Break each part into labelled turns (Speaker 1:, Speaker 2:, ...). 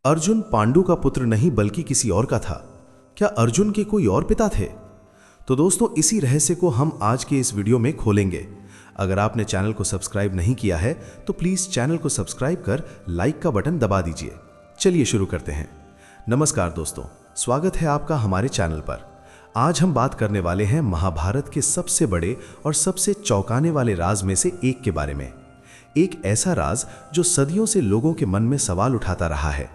Speaker 1: अर्जुन पांडु का पुत्र नहीं बल्कि किसी और का था। क्या अर्जुन के कोई और पिता थे? तो दोस्तों, इसी रहस्य को हम आज के इस वीडियो में खोलेंगे। अगर आपने चैनल को सब्सक्राइब नहीं किया है तो प्लीज चैनल को सब्सक्राइब कर लाइक का बटन दबा दीजिए। चलिए शुरू करते हैं। नमस्कार दोस्तों, स्वागत है आपका हमारे चैनल पर। आज हम बात करने वाले हैं महाभारत के सबसे बड़े और सबसे चौंकाने वाले राज में से एक के बारे में। एक ऐसा राज जो सदियों से लोगों के मन में सवाल उठाता रहा है,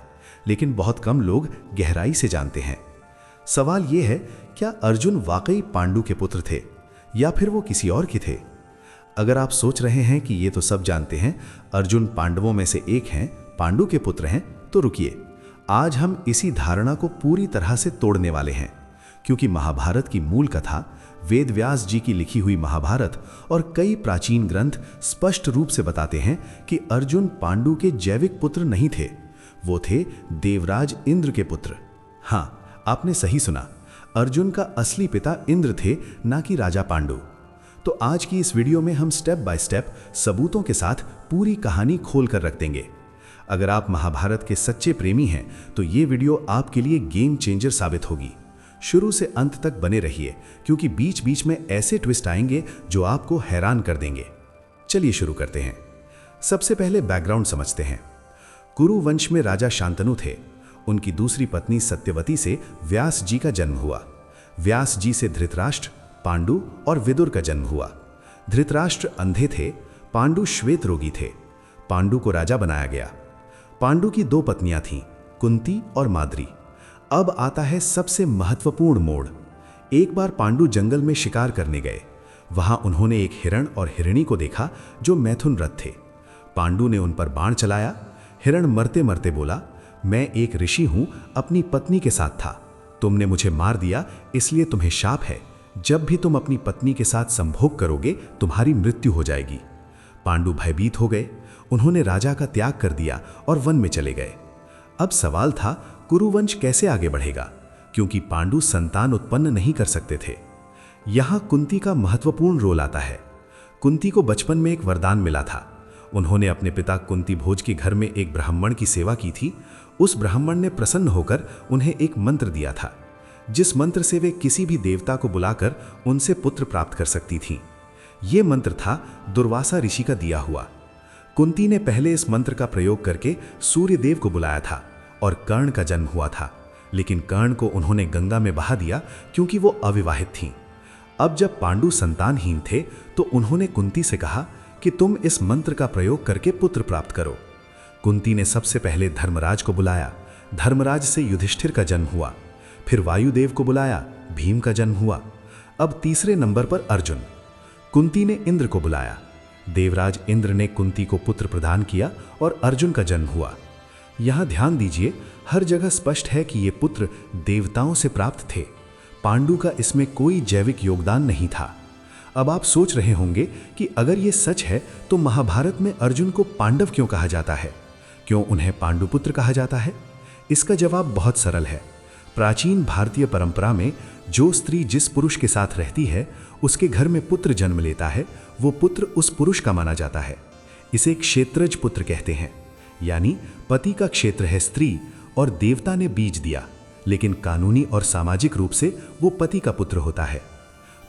Speaker 1: लेकिन बहुत कम लोग गहराई से जानते हैं। सवाल यह है, क्या अर्जुन वाकई पांडु के पुत्र थे या फिर वो किसी और के थे? अगर आप सोच रहे हैं कि ये तो सब जानते हैं, अर्जुन पांडवों में से एक हैं, पांडु के पुत्र हैं, तो रुकिए, आज हम इसी धारणा को पूरी तरह से तोड़ने वाले हैं। क्योंकि महाभारत की मूल कथा, वेद व्यास जी की लिखी हुई महाभारत और कई प्राचीन ग्रंथ स्पष्ट रूप से बताते हैं कि अर्जुन पांडु के जैविक पुत्र नहीं थे, वो थे देवराज इंद्र के पुत्र। हाँ, आपने सही सुना, अर्जुन का असली पिता इंद्र थे, ना कि राजा पांडु। तो आज की इस वीडियो में हम स्टेप बाय स्टेप सबूतों के साथ पूरी कहानी खोल कर रख देंगे। अगर आप महाभारत के सच्चे प्रेमी हैं तो ये वीडियो आपके लिए गेम चेंजर साबित होगी। शुरू से अंत तक बने रहिए, क्योंकि बीच बीच में ऐसे ट्विस्ट आएंगे जो आपको हैरान कर देंगे। चलिए शुरू करते हैं। सबसे पहले बैकग्राउंड समझते हैं। कुरु वंश में राजा शांतनु थे। उनकी दूसरी पत्नी सत्यवती से व्यास जी का जन्म हुआ। व्यास जी से धृतराष्ट्र, पांडु और विदुर का जन्म हुआ। धृतराष्ट्र अंधे थे, पांडु श्वेत रोगी थे। पांडु को राजा बनाया गया। पांडु की दो पत्नियां थीं, कुंती और माद्री। अब आता है सबसे महत्वपूर्ण मोड़। एक बार पांडु जंगल में शिकार करने गए। वहां उन्होंने एक हिरण और हिरणी को देखा जो मैथुन रथ थे। पांडु ने उन पर बाण चलाया। हिरण मरते मरते बोला, मैं एक ऋषि हूं, अपनी पत्नी के साथ था। तुमने मुझे मार दिया, इसलिए तुम्हें शाप है। जब भी तुम अपनी पत्नी के साथ संभोग करोगे, तुम्हारी मृत्यु हो जाएगी। पांडु भयभीत हो गए। उन्होंने राजा का त्याग कर दिया और वन में चले गए। अब सवाल था, कुरुवंश कैसे आगे बढ़ेगा, क्योंकि पांडु संतान उत्पन्न नहीं कर सकते थे। यहां कुंती का महत्वपूर्ण रोल आता है। कुंती को बचपन में एक वरदान मिला था। उन्होंने अपने पिता कुंती भोज के घर में एक ब्राह्मण की सेवा की थी। उस ब्राह्मण ने प्रसन्न होकर उन्हें एक मंत्र दिया था, जिस मंत्र से वे किसी भी देवता को बुलाकर उनसे पुत्र प्राप्त कर सकती थीं। यह मंत्र था दुर्वासा ऋषि का दिया हुआ। कुंती ने पहले इस मंत्र का प्रयोग करके सूर्यदेव को बुलाया था और कर्ण का जन्म हुआ था, लेकिन कर्ण को उन्होंने गंगा में बहा दिया क्योंकि वो अविवाहित थीं। अब जब पांडु संतानहीन थे तो उन्होंने कुंती से कहा कि तुम इस मंत्र का प्रयोग करके पुत्र प्राप्त करो। कुंती ने सबसे पहले धर्मराज को बुलाया। धर्मराज से युधिष्ठिर का जन्म हुआ। फिर वायुदेव को बुलाया, भीम का जन्म हुआ। अब तीसरे नंबर पर अर्जुन। कुंती ने इंद्र को बुलाया। देवराज इंद्र ने कुंती को पुत्र प्रदान किया और अर्जुन का जन्म हुआ। यहां ध्यान दीजिए, हर जगह स्पष्ट है कि ये पुत्र देवताओं से प्राप्त थे। पांडु का इसमें कोई जैविक योगदान नहीं था। अब आप सोच रहे होंगे कि अगर ये सच है तो महाभारत में अर्जुन को पांडव क्यों कहा जाता है? क्यों उन्हें पांडुपुत्र कहा जाता है? इसका जवाब बहुत सरल है। प्राचीन भारतीय परंपरा में जो स्त्री जिस पुरुष के साथ रहती है, उसके घर में पुत्र जन्म लेता है, वो पुत्र उस पुरुष का माना जाता है। इसे क्षेत्रज पुत्र कहते हैं, यानी पति का क्षेत्र है स्त्री और देवता ने बीज दिया, लेकिन कानूनी और सामाजिक रूप से वो पति का पुत्र होता है।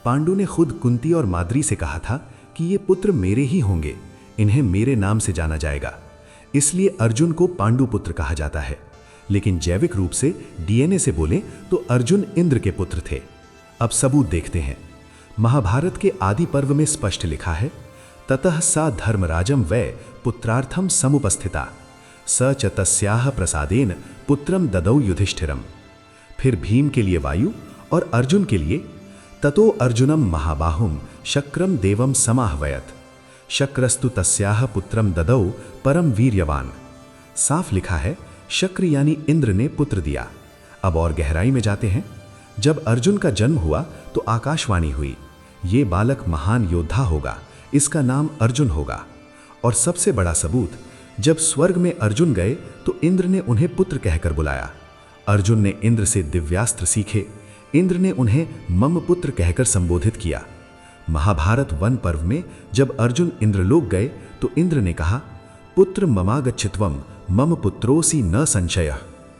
Speaker 1: पांडु ने खुद कुंती और माद्री से कहा था कि ये पुत्र मेरे ही होंगे, इन्हें मेरे नाम से जाना जाएगा। इसलिए अर्जुन को पांडु पुत्र कहा जाता है। लेकिन जैविक रूप से डीएनए से बोले तो अर्जुन इंद्र के पुत्र थे। अब सबूत देखते हैं। महाभारत के आदि पर्व में स्पष्ट लिखा है, ततः सा धर्मराजम वै पुत्रार्थम समुपस्थिता स च तस्याह प्रसादेन पुत्रम ददौ युधिष्ठिरम। फिर भीम के लिए वायु और अर्जुन के लिए ततो अर्जुनम महाबाहुम शक्रम देवम समाहवयत शक्रस्तु तस्याह पुत्रम ददौ परम वीर्यवान। साफ लिखा है, शक्र यानी इंद्र ने पुत्र दिया। अब और गहराई में जाते हैं। जब अर्जुन का जन्म हुआ तो आकाशवाणी हुई, ये बालक महान योद्धा होगा, इसका नाम अर्जुन होगा। और सबसे बड़ा सबूत, जब स्वर्ग में अर्जुन गए तो इंद्र ने उन्हें पुत्र कहकर बुलाया। अर्जुन ने इंद्र से दिव्यास्त्र सीखे। इंद्र ने उन्हें मम पुत्र कहकर संबोधित किया। महाभारत वन पर्व में जब अर्जुन इंद्रलोक गए तो इंद्र ने कहा, पुत्र ममागच्छित्वम
Speaker 2: मम पुत्रोसी न संशयः,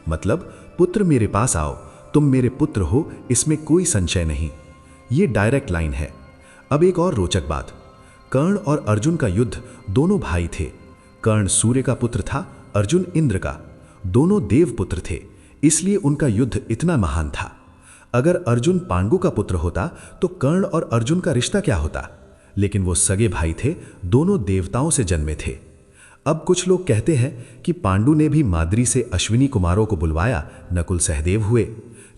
Speaker 2: मतलब पुत्र मेरे पास आओ, तुम मेरे पुत्र हो, इसमें कोई संशय नहीं। ये डायरेक्ट लाइन है। अब एक और रोचक बात, कर्ण और अर्जुन का युद्ध, दोनों भाई थे। कर्ण सूर्य का पुत्र था, अर्जुन इंद्र का। दोनों देव पुत्र थे, इसलिए उनका युद्ध इतना महान था। अगर अर्जुन पांडु का पुत्र होता तो कर्ण और अर्जुन का रिश्ता क्या होता? लेकिन वो सगे भाई थे, दोनों देवताओं से जन्मे थे। अब कुछ लोग कहते हैं कि पांडु ने भी माद्री से अश्विनी कुमारों को बुलवाया, नकुल सहदेव हुए।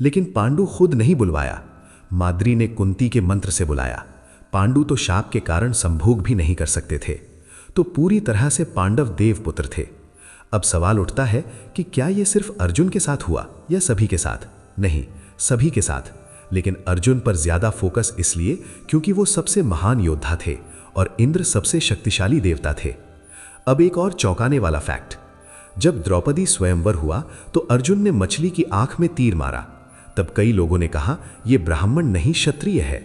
Speaker 2: लेकिन पांडु खुद नहीं बुलवाया, माद्री ने कुंती के मंत्र से बुलाया। पांडु तो शाप के कारण संभोग भी नहीं कर सकते थे, तो पूरी तरह से पांडव देव पुत्र थे। अब सवाल उठता है कि क्या यह सिर्फ अर्जुन के साथ हुआ या सभी के साथ? नहीं, सभी के साथ। लेकिन अर्जुन पर ज्यादा फोकस इसलिए क्योंकि वो सबसे महान योद्धा थे और इंद्र सबसे शक्तिशाली देवता थे। अब एक और चौंकाने वाला फैक्ट, जब द्रौपदी स्वयंवर हुआ तो अर्जुन ने मछली की आंख में तीर मारा। तब कई लोगों ने कहा यह ब्राह्मण नहीं क्षत्रिय है,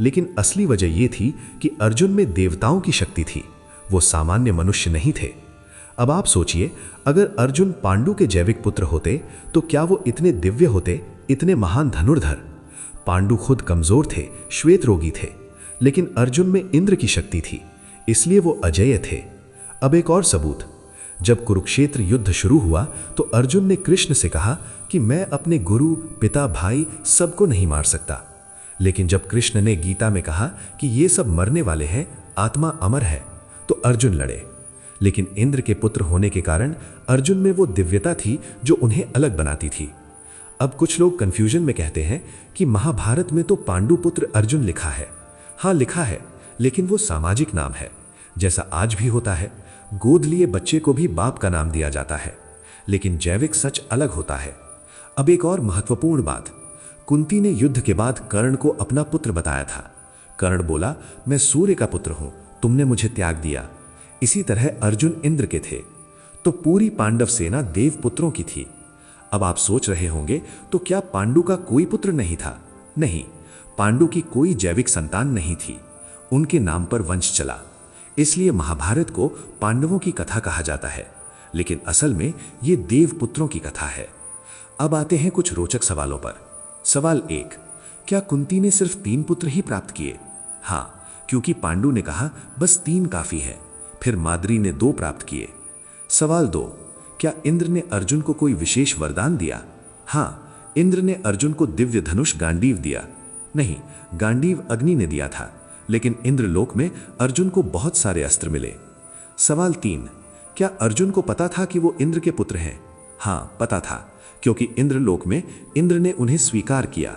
Speaker 2: लेकिन असली वजह यह थी कि अर्जुन में देवताओं की शक्ति थी, वो सामान्य मनुष्य नहीं थे। अब आप सोचिए, अगर अर्जुन पांडु के जैविक पुत्र होते तो क्या वो इतने दिव्य होते, इतने महान धनुर्धर? पांडु खुद कमजोर थे, श्वेत रोगी थे, लेकिन अर्जुन में इंद्र की शक्ति थी, इसलिए वो अजेय थे। अब एक और सबूत, जब कुरुक्षेत्र युद्ध शुरू हुआ तो अर्जुन ने कृष्ण से कहा कि मैं अपने गुरु, पिता, भाई सबको नहीं मार सकता। लेकिन जब कृष्ण ने गीता में कहा कि ये सब मरने वाले हैं, आत्मा अमर है, तो अर्जुन लड़े। लेकिन इंद्र के पुत्र होने के कारण अर्जुन में वो दिव्यता थी जो उन्हें अलग बनाती थी। अब कुछ लोग कंफ्यूजन में कहते हैं कि महाभारत में तो पांडु पुत्र अर्जुन लिखा है। हाँ लिखा है, लेकिन वो सामाजिक नाम है, जैसा आज भी होता है। गोद लिए बच्चे को भी बाप का नाम दिया जाता है, लेकिन जैविक सच अलग होता है। अब एक और महत्वपूर्ण बात, कुंती ने युद्ध के बाद कर्ण को अपना पुत्र बताया था। कर्ण बोला, मैं सूर्य का पुत्र हूं, तुमने मुझे त्याग दिया। इसी तरह अर्जुन इंद्र के थे, तो पूरी पांडव सेना देव पुत्रों की थी। अब आप सोच रहे होंगे, तो क्या पांडु का कोई पुत्र नहीं था? नहीं, पांडु की कोई जैविक संतान नहीं थी, उनके नाम पर वंश चला, इसलिए महाभारत को पांडवों की कथा कहा जाता है, लेकिन असल में ये देव पुत्रों की कथा है। अब आते हैं कुछ रोचक सवालों पर। सवाल 1, क्या कुंती ने सिर्फ 3 पुत्र ही प्राप्त किए? हाँ, क्योंकि पांडु ने कहा बस 3 काफी है। फिर माद्री ने 2 प्राप्त किए। सवाल 2, क्या इंद्र ने अर्जुन को कोई विशेष वरदान दिया? हाँ, इंद्र ने अर्जुन को दिव्य धनुष गांडीव दिया। नहीं, गांडीव अग्नि ने दिया था, लेकिन इंद्रलोक में अर्जुन को बहुत सारे अस्त्र मिले। सवाल 3, क्या अर्जुन को पता था कि वो इंद्र के पुत्र हैं? हाँ, पता था, क्योंकि इंद्रलोक में इंद्र ने उन्हें स्वीकार किया।